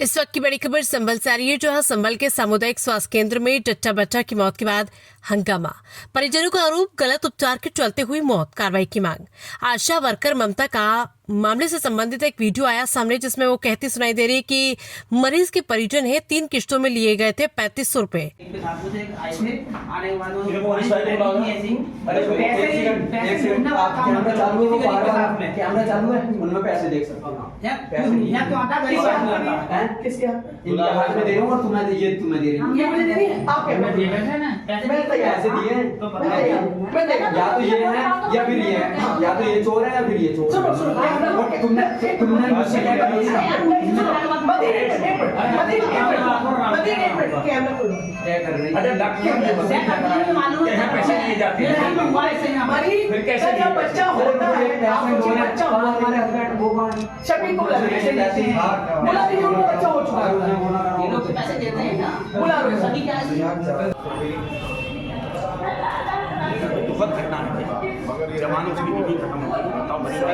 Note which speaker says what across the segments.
Speaker 1: इस वक्त की बड़ी खबर संभल से आ रही है, जहां संभल के सामुदायिक स्वास्थ्य केंद्र में जच्चा बच्चा की मौत के बाद हंगामा। परिजनों का आरोप, गलत उपचार के चलते हुई मौत, कार्रवाई की मांग। आशा वर्कर ममता का मामले से संबंधित एक वीडियो आया सामने, जिसमें वो कहती सुनाई दे रही है कि मरीज के परिजन है 3 किश्तों में लिए गए थे 3500 रुपए।
Speaker 2: कैमरा चालू है, उनमें पैसे देख सकते हो। किसके हाथ में दे रहा हूँ और तुम्हें दे रही हूँ। आप पैसे दिए हैं, या तो ये है या फिर ये है, या तो ये चोर है या फिर ये चोर। तुमने मुझसे क्या कर रही है? पैसे लिए जाते हैं, फिर कैसे बच्चा होता है? हमारे हस्बैंड वो शबी को बुला दीजिए, उनका बच्चा हो चुका है, ये लोग पैसे देते हैं ना, बुला लो सभी क्या दुखद घटना है। जमाने से भी खत्म हो गई।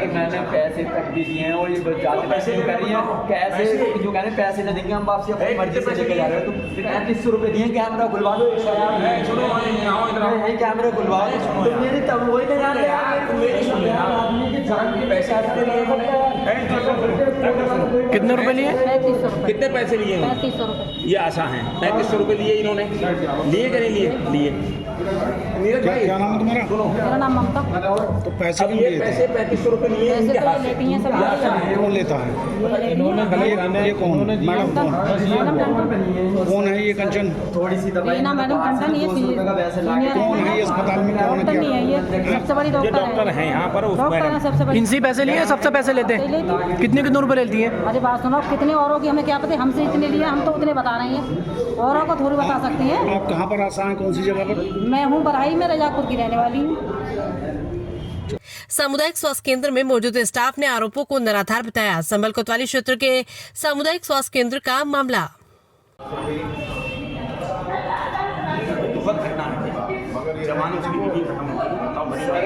Speaker 2: मैंने पैसे तक भी दिए हैं और ये जाते पैसे जो कर रही है, कैसे जो कह रहे हैं पैसे न देंगे हम वापसी अपनी मर्जी से लेके जा रहे हो। तुम 3500 रुपए दिए, कैमरा खुलवा दो, कैमरा खुलवा दो। मेरी तब वही नहीं जाते
Speaker 3: कितने रुपए लिए?
Speaker 4: 3500 रुपए।
Speaker 3: कितने पैसे लिए?
Speaker 4: 3500 रुपए।
Speaker 3: ये आशा है 3500 रुपए लिए इन्होंने, लिए कि नहीं लिए? लिए।
Speaker 5: क्या नाम है तुम्हारा?
Speaker 4: मेरा नाम ममता।
Speaker 5: तो पैसे
Speaker 3: अब
Speaker 5: क्यों
Speaker 3: ये
Speaker 5: लिए थे?
Speaker 3: पैसे 3500 रुपए लिए
Speaker 4: पैसे
Speaker 3: इनके
Speaker 4: तो
Speaker 3: हाथ
Speaker 4: ये
Speaker 3: से।
Speaker 4: लेती हैं सब।
Speaker 5: कौन लेता है? ये कौन? कौन है ये कंचन?
Speaker 2: थोड़ी सी दवाई
Speaker 4: ना मैडम कंचन, ये
Speaker 5: कौन है ये अस्पताल में? कौन
Speaker 4: डॉक्टर नहीं है, ये सबसे बड़ी
Speaker 3: ये डॉक्टर
Speaker 4: डॉक्टर
Speaker 3: हैं यहाँ पर, उस
Speaker 4: डॉक्टर है
Speaker 3: मैडम
Speaker 4: सबसे बड़ी।
Speaker 3: इनसे पैसे लिए, सबसे पैसे लेते हैं। कितने कितने रुपए लेती हैं?
Speaker 4: अरे बात सुनो, कितने औरों की हमें क्या पता, हमसे इतने लिए, हम तो उतने बता रहे हैं, औरों को थोड़ी बता सकती हैं।
Speaker 5: आप कहाँ पर आशा हैं? कौन सी जगह पर?
Speaker 4: मैं हूँ बराई में, रजापुर की रहने वाली हूँ।
Speaker 1: सामुदायिक स्वास्थ्य केंद्र में मौजूद स्टाफ ने आरोपों को निराधार बताया। संभल कोतवाली क्षेत्र के सामुदायिक स्वास्थ्य केंद्र का मामला।
Speaker 2: दुखद घटना है। जमाने से भी खत्म हो गई।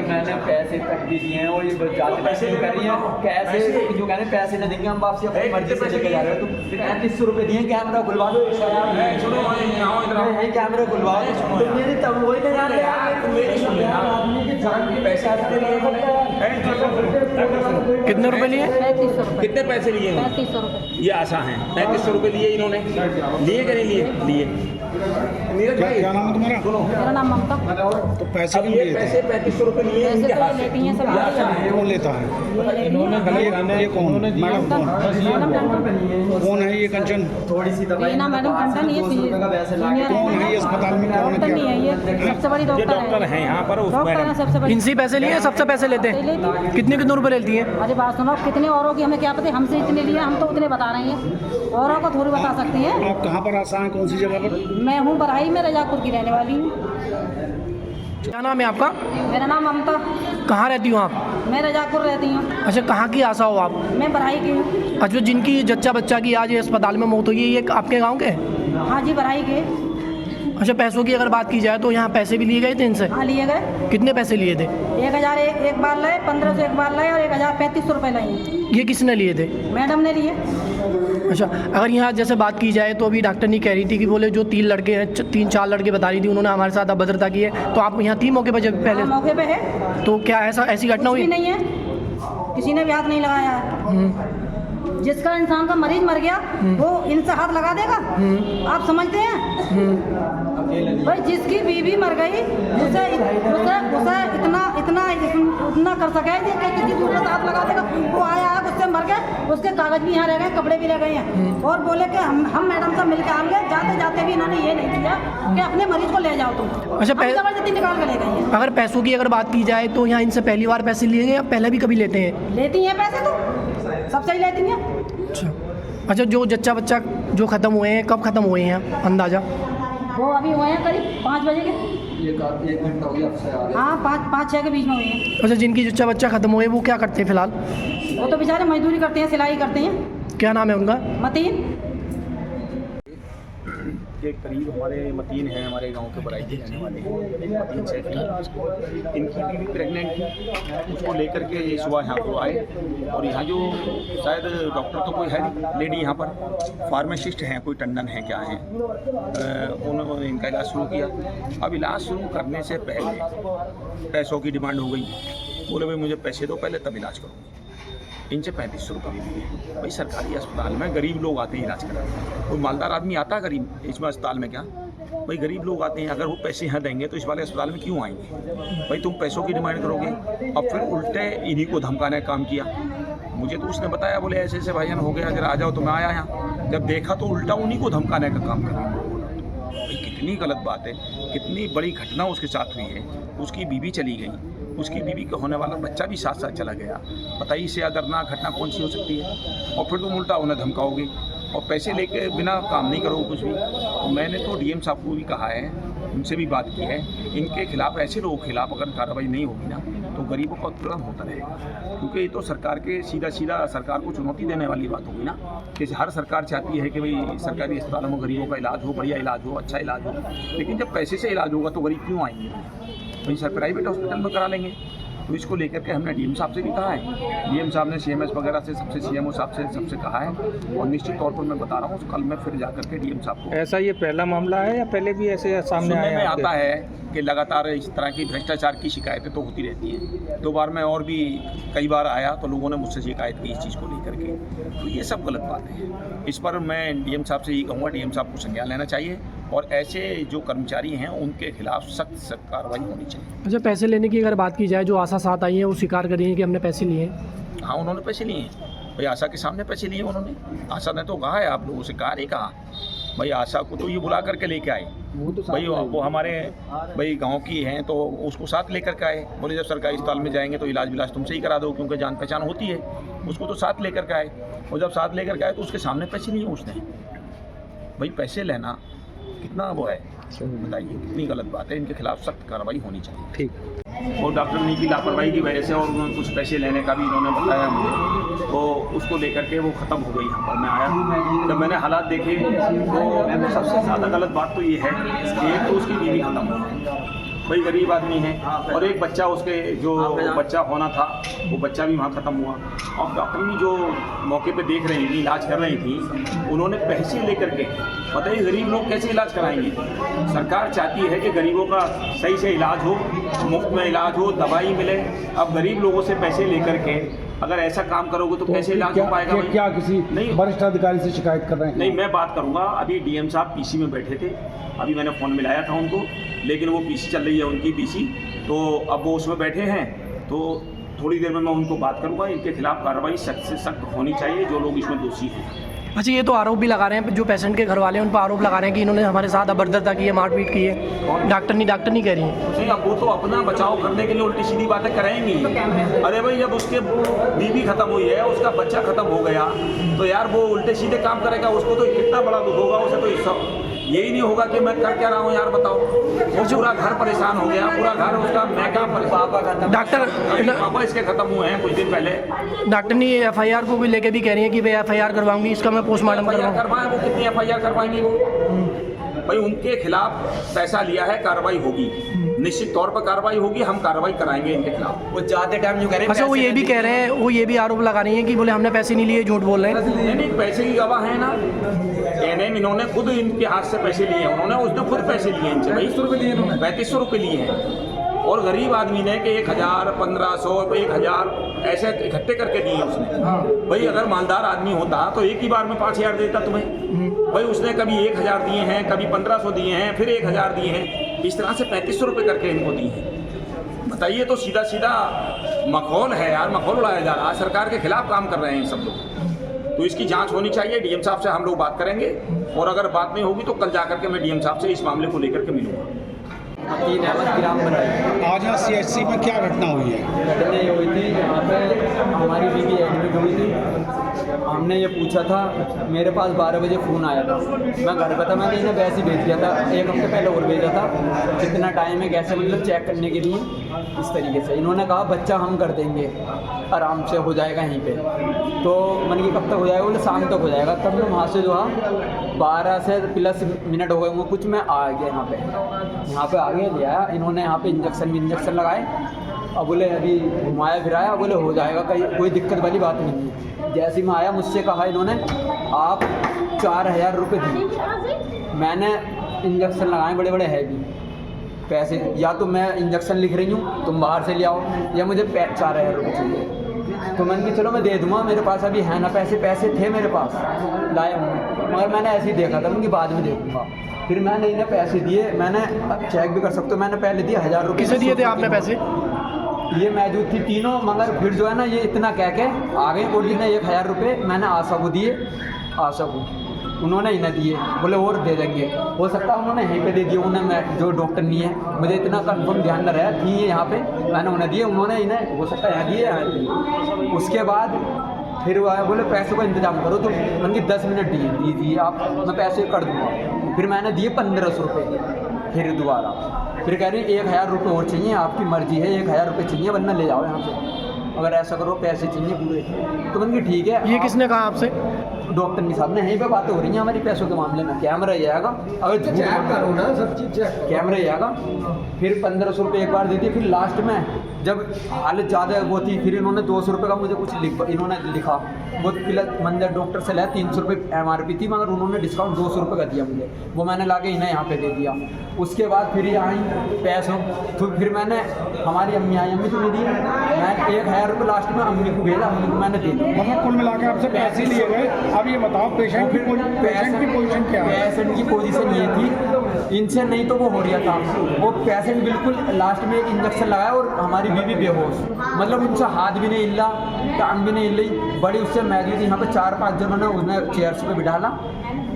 Speaker 2: मैंने पैसे तक भी दिए हैं और ये जाते पैसे जो कर रही है, कैसे जो कह रहे हैं पैसे न देंगे हम वापसी अपनी मर्जी से लेके जा रहे हो। तुम 3500 रुपए दिए, कैमरा खुलवा दो, कैमरा खुलवा दो। मेरी तब वही नहीं जाते
Speaker 3: कितने रुपए लिए?
Speaker 4: 3500 रुपए।
Speaker 3: कितने पैसे लिए?
Speaker 4: 3500 रुपए।
Speaker 3: ये आशा है 3500 रुपए लिए इन्होंने, लिए कि नहीं लिए? लिए।
Speaker 5: क्या नाम है तुम्हारा?
Speaker 4: मेरा नाम ममता।
Speaker 5: तो पैसे
Speaker 3: अब
Speaker 5: क्यों
Speaker 3: ये
Speaker 5: लिए थे?
Speaker 3: पैसे 3500 रुपए लिए
Speaker 4: पैसे
Speaker 3: इनके
Speaker 4: तो
Speaker 3: हाथ
Speaker 4: ये
Speaker 3: से।
Speaker 4: लेती हैं सब।
Speaker 5: कौन लेता है? ये कौन? मैडम कौन है ये कंचन?
Speaker 2: थोड़ी सी दवाई
Speaker 4: ना मैडम कंचन, ये
Speaker 5: कौन है ये अस्पताल में? कौन
Speaker 4: डॉक्टर नहीं है, ये सबसे बड़ी
Speaker 3: ये डॉक्टर हैं यहाँ पर, उस
Speaker 4: डॉक्टर है
Speaker 3: मैडम
Speaker 4: सबसे बड़ी।
Speaker 3: इनसे पैसे लिए, सबसे पैसे लेते हैं। कितने कितने रुपए लेती हैं?
Speaker 4: अरे बात सुनो, कितने औरों की हमें क्या पता, हमसे इतने लिए, हम तो उतने बता रहे हैं, औरों को थोड़ी बता सकती हैं।
Speaker 5: आप कहाँ पर आशा हैं? कौन सी जगह पर?
Speaker 4: मैं हूँ बराई में, रजापुर की रहने वाली हूँ।
Speaker 3: क्या नाम है आपका?
Speaker 4: मेरा नाम ममता।
Speaker 3: कहाँ रहती हो आप?
Speaker 4: मैं रजापुर रहती हूँ।
Speaker 3: अच्छा, कहाँ की आशा हो आप?
Speaker 4: मैं बराई की हूँ।
Speaker 3: अच्छा, जिनकी जच्चा बच्चा की आज ये अस्पताल में मौत हुई है, ये आपके गांव के?
Speaker 4: हाँ जी, बराई के।
Speaker 3: अच्छा, पैसों की अगर बात की जाए तो यहाँ पैसे भी लिए गए थे इनसे?
Speaker 4: हाँ, लिए गए।
Speaker 3: कितने पैसे लिए थे?
Speaker 4: 1000 एक बार लाए, 1500 एक बार लाए और 3500 रुपए लाए।
Speaker 3: ये किसने लिए थे?
Speaker 4: मैडम ने लिए।
Speaker 3: अच्छा, अगर यहाँ जैसे बात की जाए तो अभी डॉक्टर नहीं कह रही थी कि बोले जो 3 लड़के हैं, 3-4 लड़के बता रही थी, उन्होंने हमारे साथ अभद्रता की है, तो आप यहाँ थी मौके पर जब पहले?
Speaker 4: हाँ, मौके पे है।
Speaker 3: तो क्या ऐसी घटना
Speaker 4: कुछ भी
Speaker 3: हुई?
Speaker 4: नहीं है, किसी ने भी हाथ नहीं लगाया है। जिसका इंसान का मरीज मर गया वो इनसे हाथ लगा देगा? आप समझते हैं? भाई जिसकी बीवी मर गई उसे इतना कर सके कि किसी दूसरे से हाथ लगा देगा? वो आया है, उससे मर गए, उसके कागज भी यहाँ रह गए, कपड़े भी रह गए हैं, और बोले कि हम मैडम से मिलकर आएंगे। जाते जाते भी इन्होंने ये नहीं किया कि अपने मरीज को ले जाओ तुम।
Speaker 3: अच्छा,
Speaker 4: जबरदस्ती निकाल कर ले गई हैं।
Speaker 3: अगर पैसों की अगर बात की जाए तो यहाँ इनसे पहली बार पैसे लिए गए या पहले भी कभी लेते हैं?
Speaker 4: लेती हैं पैसे, तो सबसे ही लेती हैं।
Speaker 3: अच्छा, जो जच्चा बच्चा जो ख़त्म हुए हैं, कब ख़त्म हुए हैं अंदाज़ा?
Speaker 4: वो अभी हुए हैं करीब 5 बजे के।
Speaker 2: एक घंटा हो गया।
Speaker 4: हाँ, 5-6 के बीच में हुए हैं।
Speaker 3: अच्छा, जिनकी जच्चा बच्चा ख़त्म हुए वो क्या करते हैं फिलहाल?
Speaker 4: वो तो बेचारे मजदूरी करते हैं, सिलाई करते हैं।
Speaker 3: क्या नाम है उनका?
Speaker 4: मतीन।
Speaker 2: ये
Speaker 5: करीब हमारे मतीन हैं, हमारे गांव के बराइती रहने वाले हैं, मतीन सैफी, इनकी बीवी प्रेग्नेंट थी, उसको लेकर के ये सुबह यहाँ को आए और यहाँ जो शायद डॉक्टर तो कोई है नहीं, लेडी यहाँ पर फार्मासिस्ट हैं, कोई टंडन है क्या हैं, उन्होंने इनका इलाज शुरू किया। अब इलाज शुरू करने से पहले पैसों की डिमांड हो गई, बोले भाई मुझे पैसे दो पहले तब इलाज करूँगी। इनसे 3500 रुपये भी लिए। भाई सरकारी अस्पताल में गरीब लोग आते हैं इलाज कराने, कोई मालदार आदमी आता है गरीब इसमें अस्पताल में क्या? भाई गरीब लोग आते हैं, अगर वो पैसे यहाँ देंगे तो इस वाले अस्पताल में क्यों आएंगे? भाई तुम पैसों की डिमांड करोगे। अब फिर उल्टे इन्हीं को धमकाने का काम किया। मुझे तो उसने बताया, बोले ऐसे ऐसे भाईजान हो गया, जरा आ जाओ, तो मैं आया यहाँ, जब देखा तो उल्टा उन्हीं को धमकाने का काम कर रहा है। भाई कितनी गलत बात है, कितनी बड़ी घटना उसके साथ हुई है। उसकी बीवी चली गई, उसकी बीवी का होने वाला बच्चा भी साथ साथ चला गया। बताइए इससे दर्दनाक घटना कौन सी हो सकती है? और फिर तुम उल्टा उन्हें धमकाओगे और पैसे लेके बिना काम नहीं करोगे कुछ भी। तो मैंने तो डीएम साहब को भी कहा है, उनसे भी बात की है, इनके खिलाफ, ऐसे लोगों के खिलाफ अगर कार्रवाई नहीं होगी ना तो गरीबों का उत्पीड़न होता रहेगा। क्योंकि ये तो सरकार के सीधा सरकार को चुनौती देने वाली बात होगी ना, कि हर सरकार चाहती है कि भाई सरकारी अस्पतालों में गरीबों का इलाज हो, बढ़िया इलाज हो, अच्छा इलाज हो। लेकिन जब पैसे से इलाज होगा तो गरीब क्यों आएंगे? वहीं सर प्राइवेट हॉस्पिटल में करा लेंगे। तो इसको लेकर के हमने डीएम साहब से भी कहा है, डीएम साहब ने सीएमएस वगैरह से सबसे, सीएमओ साहब से सबसे कहा है, और निश्चित तौर पर मैं बता रहा हूँ कल मैं फिर जाकर के डीएम साहब को।
Speaker 6: ऐसा ये पहला मामला है या पहले भी ऐसे सामने आया
Speaker 5: में आता है कि लगातार इस तरह की भ्रष्टाचार की शिकायतें तो होती रहती हैं। 2 बार में और भी कई बार आया तो लोगों ने मुझसे शिकायत की इस चीज़ को लेकर के। तो ये सब गलत बात है। इस पर मैं डीएम साहब से ये कहूँगा, डीएम साहब को संज्ञान लेना चाहिए और ऐसे जो कर्मचारी हैं उनके खिलाफ सख्त कार्रवाई होनी चाहिए।
Speaker 3: अच्छा, पैसे लेने की अगर बात की जाए, जो आशा साथ आई है वो स्वीकार कर रही है कि हमने पैसे लिए हैं।
Speaker 5: हाँ, उन्होंने पैसे लिए हैं भाई, आशा के सामने पैसे लिए उन्होंने। आशा ने तो कहा है, आप लोगों से कहा नहीं कहा भाई, आशा को तो ये बुला करके लेके आए भाई, वो हमारे भाई गांव की हैं तो उसको साथ लेकर के आए। बोले जब सरकारी अस्पताल में जाएंगे तो इलाज विलाज तुमसे ही करा दो, क्योंकि जान पहचान होती है। उसको तो साथ लेकर के आए, और जब साथ लेकर के आए तो उसके सामने पैसे नहीं उसने। भाई पैसे लेना कितना वो है, बताइए, कितनी गलत बात है। इनके खिलाफ सख्त कार्रवाई होनी चाहिए।
Speaker 6: ठीक।
Speaker 5: और डॉक्टर ने की लापरवाही की वजह से और उन्होंने कुछ पैसे लेने का भी इन्होंने बताया मुझे, तो उसको लेकर के वो ख़त्म हो गई। यहाँ पर मैं आया, जब मैंने हालात देखे तो सबसे ज़्यादा गलत बात तो ये है कि एक तो उसकी बीवी ख़त्म हो गई, भाई गरीब आदमी है, और एक बच्चा, उसके जो बच्चा होना था वो बच्चा भी वहाँ ख़त्म हुआ। और डॉक्टरनी जो मौके पे देख रही थी, इलाज कर रही थी, उन्होंने पैसे लेकर के, बताइए गरीब लोग कैसे इलाज कराएंगे? सरकार चाहती है कि गरीबों का सही से इलाज हो, मुफ्त में इलाज हो, दवाई मिले। अब गरीब लोगों से पैसे लेकर के अगर ऐसा काम करोगे तो कैसे इलाज हो पाएगा?
Speaker 7: क्या किसी
Speaker 5: नहीं,
Speaker 7: वरिष्ठ अधिकारी से शिकायत कर रहे हैं?
Speaker 5: नहीं, मैं बात करूंगा। अभी डीएम साहब पीसी में बैठे थे, अभी मैंने फ़ोन मिलाया था उनको, लेकिन वो पीसी चल रही है उनकी पीसी, तो अब वो उसमें बैठे हैं, तो थोड़ी देर में मैं उनको बात करूंगा। इनके खिलाफ कार्रवाई सख्त से सख्त होनी चाहिए, जो लोग इसमें दोषी हैं।
Speaker 3: अच्छा, ये तो आरोप भी लगा रहे हैं, जो पेशेंट के घर वाले हैं उन पर आरोप लगा रहे हैं कि इन्होंने हमारे साथ अभद्रता की है, मारपीट की है। डॉक्टर नहीं कह रही है।
Speaker 5: नहीं, अब वो तो अपना बचाव करने के लिए उल्टी सीधी बातें करेंगी। अरे भाई, जब उसके बीवी खत्म हुई है, उसका बच्चा खत्म हो गया, तो यार वो उल्टे सीधे काम करेगा, उसको तो कितना बड़ा दुख होगा। उसे तो सब यही नहीं होगा कि मैं कर क्या रहा हूँ यार, बताओ। वो पूरा घर परेशान हो गया, पूरा घर उसका मैका पापा इसके खत्म हुए हैं कुछ दिन पहले।
Speaker 3: डॉक्टर ने एफआईआर को भी लेके भी कह रही है कि भाई एफआईआर करवाऊंगी, इसका मैं पोस्टमार्टम
Speaker 5: करवाएं। वो कितनी एफआईआर करवाएंगी वो? भाई उनके खिलाफ पैसा लिया है, कार्रवाई होगी, निश्चित तौर पर कार्रवाई होगी, हम कार्रवाई कराएंगे इनके खिलाफ।
Speaker 2: वो जाते टाइम जो कह रहे हैं,
Speaker 3: अच्छा, वो ये भी कह रहे हैं, वो ये भी आरोप लगा रही हैं कि बोले हमने पैसे नहीं लिए, झूठ बोल रहे हैं।
Speaker 5: नहीं, पैसे की गवाह है ना, एनएम इन्होंने खुद इनके हाथ से पैसे लिए हैं, उन्होंने उसने खुद पैसे लिए इनसे भाई, 3500 रुपये लिए हैं। और गरीब आदमी ने कि 1000, 1500, 1000 ऐसे इकट्ठे करके दिए उसने। भाई अगर मालदार आदमी होता तो एक ही बार में 5000 देता तुम्हें। भाई उसने कभी 1000 दिए हैं, कभी 1500 दिए हैं, फिर 1000 दिए हैं, इस तरह से 3500 रुपये करके इनको दिए हैं। बताइए, तो सीधा सीधा मखौल है यार, मखौल उड़ाया जा रहा है। सरकार के खिलाफ काम कर रहे हैं सब लोग, तो इसकी जांच होनी चाहिए। डीएम साहब से हम लोग बात करेंगे, और अगर बात नहीं होगी तो कल जाकर के मैं डीएम साहब से इस मामले को लेकर के मिलूंगा।
Speaker 7: आज यहाँ CHC में क्या घटना हुई है?
Speaker 2: घटना ये हुई थी, यहाँ पे हमारी बीवी एडमिट हुई थी। हमने ये पूछा था, मेरे पास 12 बजे फ़ोन आया था, मैं घर पर था, मैंने इन्हें वैसे ही भेज दिया था, 1 हफ्ते पहले और भेजा था, कितना टाइम है कैसे, मतलब चेक करने के लिए। इस तरीके से। इन्होंने कहा बच्चा हम कर देंगे, आराम से हो जाएगा यहीं पे। तो मैंने कहा कब तक हो जाएगा? बोले शाम तक हो जाएगा। तब मैं वहाँ से जो है 12 से प्लस मिनट हो गए होंगे कुछ, मैं आ गया यहाँ पे आ गया, ले आया। इन्होंने यहाँ पे इंजेक्शन लगाए। अब बोले अभी घुमाया फिराया, बोले हो जाएगा, कहीं कोई दिक्कत वाली बात नहीं है। जैसे ही मैं आया मुझसे कहा इन्होंने आप 4000 रुपये दिए। मैंने इंजेक्शन लगाए बड़े बड़े हैवी पैसे, या तो मैं इंजेक्शन लिख रही हूँ तुम बाहर से ले आओ, या मुझे 4000 रुपये चाहिए। तो मैंने कहा चलो मैं दे दूँगा, मेरे पास अभी है ना पैसे थे मेरे पास, लाया हूँ, मगर मैंने ऐसे ही देखा था कि बाद में देखूँगा। फिर मैंने इन्हें पैसे दिए, मैंने चेक भी कर सकते हो, मैंने पहले दिए 1000 रुपये।
Speaker 3: किसे दिए थे आपने पैसे?
Speaker 2: ये मौजूद थी तीनों, मगर फिर जो है ना ये इतना कह के आ गए। बोली ने 1000 रुपये मैंने आशा को दिए, आशा को उन्होंने इन्हें दिए, बोले और दे देंगे। हो सकता है उन्होंने यहीं पे दे दिए, उन्हें मैं जो डॉक्टर नहीं है, मुझे इतना कंफर्म ध्यान न रहा थी ये यहाँ पे, मैंने उन्हें दिए, उन्होंने इन्हें हो सकता है यहाँ दिए, यहाँ दिए। उसके बाद फिर वो आए, बोले पैसों का इंतजाम करो। तो मैंने 10 मिनट दीजिए आप, मैं पैसे कर दूँगा। फिर मैंने दिए 1500 रुपये। फिर दोबारा फिर कह रही 1000 रुपये और चाहिए, आपकी मर्जी है, 1000 रुपये चाहिए वरना ले जाओ यहाँ से, अगर ऐसा करो पैसे चाहिए पूरे। तो मैंने कहा ठीक है।
Speaker 3: ये किसने कहा आपसे?
Speaker 2: डॉक्टर की साहब ने, यहीं पे बातें हो रही हैं हमारी पैसों के मामले में। कैमरा ही आएगा, अगर चेक करो ना सब चीज़, कैमरा ही आएगा। फिर 1500 रुपये एक बार दे दिए। फिर लास्ट में जब हालत ज़्यादा वो थी, फिर इन्होंने 200 रुपये का मुझे कुछ इन्होंने लिखा। वो फिलहाल मंदिर डॉक्टर से लिया 300 रुपये MRP थी, मगर उन्होंने डिस्काउंट 200 रुपये का दिया मुझे, वो मैंने ला के इन्हें यहाँ पे दे दिया। उसके बाद फिर ये आई पैसों, तो फिर मैंने हमारी अम्मी आई, अम्मी तुम्हें दी, मैं 1000 रुपये लास्ट में अम्मी को भेजा, अम्मी को मैंने दे दिया।
Speaker 7: मतलब कुल मिला के आपसे पैसे लिए गए। अब ये बताओ पेशेंट की पोजीशन क्या है?
Speaker 2: पेशेंट की पोजीशन ये थी, इनसे नहीं तो वो हो रहा था। वो पेशेंट बिल्कुल लास्ट में एक इंजेक्शन लगाया और हमारी बीवी बेहोश, मतलब उनसे हाथ भी नहीं हिला, टांग भी नहीं हिली। बड़ी उससे मौजूद यहाँ पे 4-5 जनों ने उन्हें चेयर्स पे बिठाला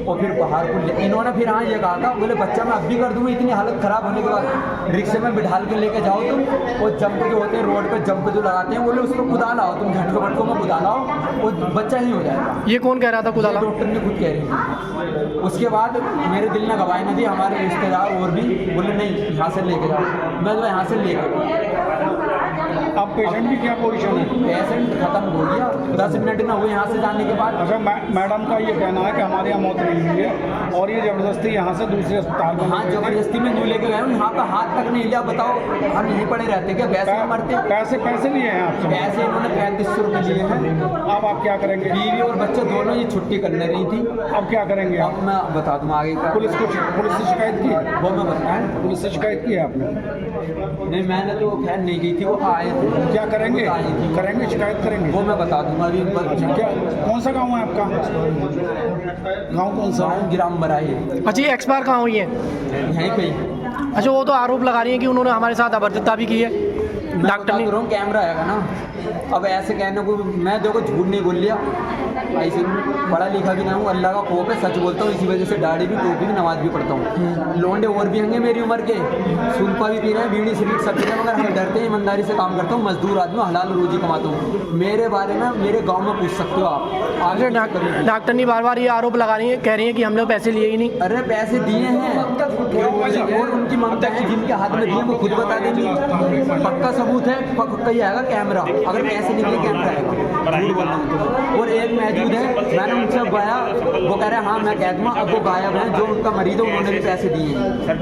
Speaker 2: और फिर बाहर को इन्होंने फिर हाँ ये कहा था, बोले बच्चा मैं अब भी कर दूँगी, इतनी हालत ख़राब होने के बाद रिक्शे में बिठाल के लेके जाओ तुम, वो जंप जो होते हैं रोड पे जंप जो लगाते हैं, बोले उसको कुदा लाओ तुम, झटकों भटकों में कुदा लाओ, वो बच्चा ही हो जाएगा।
Speaker 3: ये कौन कह रहा था कुदा लाओ?
Speaker 2: डॉक्टर ने खुद कह रही थी। उसके बाद मेरे दिल ने गवाही नहीं दी, हमारे रिश्तेदार और भी बोले नहीं यहाँ से लेके जाओ, मैं तो यहाँ से लेके।
Speaker 7: अब पेशेंट की क्या पोजीशन है?
Speaker 2: पेशेंट खत्म हो गया, 10 मिनट ना हुए यहाँ से जाने के बाद।
Speaker 7: अच्छा मैडम का ये कहना है कि हमारे यहाँ मौत नहीं हुई है और ये ज़बरदस्ती यहाँ से दूसरे अस्पताल में,
Speaker 2: हाँ जबरदस्ती में न्यू लेके गए, यहाँ पे हाथ तक नहीं लिया। बताओ हम यहीं पड़े रहते क्या, वैसे मरते।
Speaker 7: पैसे लिए हैं आपसे?
Speaker 2: पैसे इन्होंने 3500 रुपये लिए हैं।
Speaker 7: अब आप क्या करेंगे?
Speaker 2: बीवी और बच्चे दोनों ये छुट्टी करने रही थी।
Speaker 7: अब क्या करेंगे?
Speaker 2: अब मैं बता दूँ आगे का।
Speaker 7: पुलिस से शिकायत की?
Speaker 2: वो मैं बताएं,
Speaker 7: पुलिस से शिकायत की है आपने?
Speaker 2: नहीं मैंने तो खैर नहीं की थी, वो आए थे।
Speaker 7: क्या करेंगे? करेंगे शिकायत करेंगे?
Speaker 2: वो मैं बता दूंगा अभी।
Speaker 7: क्या कौन सा गांव है आपका? गांव कौन सा?
Speaker 2: गाँव गिराम बराई।
Speaker 3: अच्छा ये एक्सपायर कहाँ हुई है?
Speaker 2: यहीं पे ही।
Speaker 3: अच्छा वो तो आरोप लगा रही है कि उन्होंने हमारे साथ अभद्रता भी की है। डॉक्टर ने
Speaker 2: कैमरा आएगा ना, अब ऐसे कहने को मैं देखो झूठ नहीं बोल लिया, ऐसे पढ़ा लिखा भी ना हूँ, अल्लाह का खौफ है, सच बोलता हूँ। इसी वजह से दाढ़ी भी, टोपी भी, नमाज भी पढ़ता हूँ। लौंडे और भी होंगे मेरी उम्र के, सुल्पा भी पी रहे हैं, बीड़ी सिगरेट सब पी रहे हैं, मगर हम डरते हैं, ईमानदारी से काम करता हूँ, मजदूर आदमी, हलाल रोजी कमाता हूँ। मेरे बारे में मेरे गाँव में पूछ सकते हो आप आगे।
Speaker 3: डॉक्टर ने बार ये आरोप लगा रही है, कह रही है कि हमने पैसे लिए ही नहीं।
Speaker 2: अरे पैसे दिए हैं और उनकी ममता की जिनके हाथ में दिए वो खुद बता देंगी, पक्का सबूत है, पक्का ही आएगा कैमरा, अगर पैसे निकले कैमरा आएगा, झूठ बोल रहा हूँ। और एक मौजूद है, मैंने उनसे गया, वो कह रहे हैं हाँ मैं कह दूँगा, अब वो गायब है, जो उनका मरीज है उन्होंने भी पैसे दिए हैं।